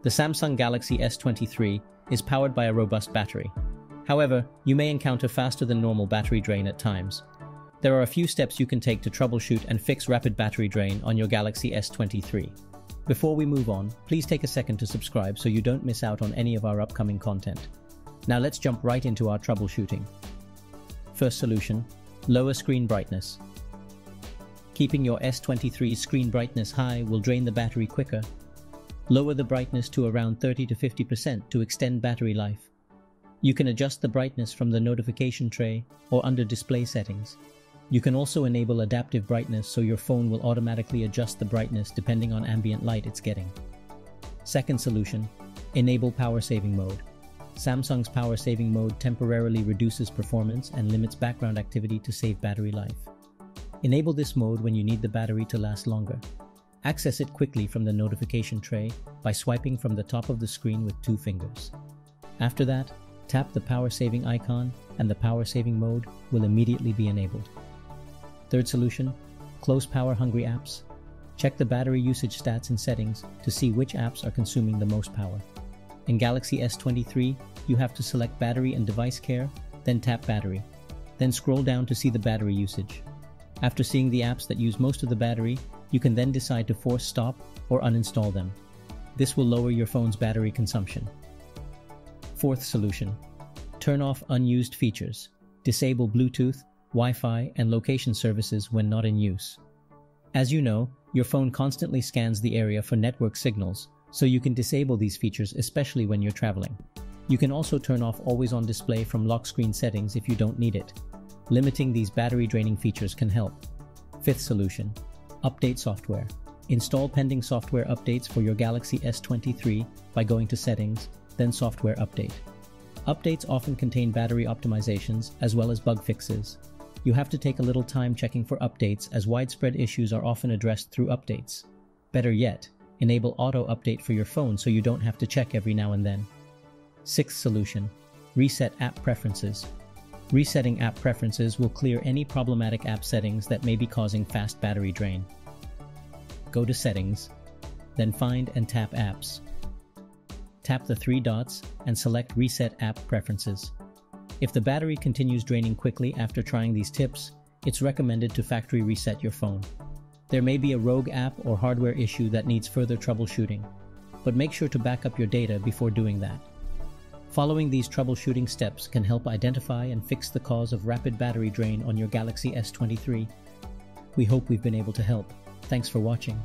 The Samsung Galaxy S23 is powered by a robust battery. However, you may encounter faster than normal battery drain at times. There are a few steps you can take to troubleshoot and fix rapid battery drain on your Galaxy S23. Before we move on, please take a second to subscribe so you don't miss out on any of our upcoming content. Now let's jump right into our troubleshooting. First solution, lower screen brightness. Keeping your S23's screen brightness high will drain the battery quicker. Lower the brightness to around 30 to 50% to extend battery life. You can adjust the brightness from the notification tray or under display settings. You can also enable adaptive brightness so your phone will automatically adjust the brightness depending on ambient light it's getting. Second solution, enable power saving mode. Samsung's power saving mode temporarily reduces performance and limits background activity to save battery life. Enable this mode when you need the battery to last longer. Access it quickly from the notification tray by swiping from the top of the screen with 2 fingers. After that, tap the power saving icon and the power saving mode will immediately be enabled. Third solution, close power hungry apps. Check the battery usage stats and settings to see which apps are consuming the most power. In Galaxy S23, you have to select battery and device care, then tap battery. Then scroll down to see the battery usage. After seeing the apps that use most of the battery, you can then decide to force stop or uninstall them. This will lower your phone's battery consumption. Fourth solution, turn off unused features. Disable Bluetooth, Wi-Fi, and location services when not in use. As you know, your phone constantly scans the area for network signals, so you can disable these features especially when you're traveling. You can also turn off always on display from lock screen settings if you don't need it. Limiting these battery draining features can help. Fifth solution, update software. Install pending software updates for your Galaxy S23 by going to Settings, then Software Update. Updates often contain battery optimizations as well as bug fixes. You have to take a little time checking for updates as widespread issues are often addressed through updates. Better yet, enable auto update for your phone so you don't have to check every now and then. Sixth solution, reset app preferences. Resetting app preferences will clear any problematic app settings that may be causing fast battery drain. Go to Settings, then find and tap Apps. Tap the 3 dots and select Reset App Preferences. If the battery continues draining quickly after trying these tips, it's recommended to factory reset your phone. There may be a rogue app or hardware issue that needs further troubleshooting, but make sure to back up your data before doing that. Following these troubleshooting steps can help identify and fix the cause of rapid battery drain on your Galaxy S23. We hope we've been able to help. Thanks for watching.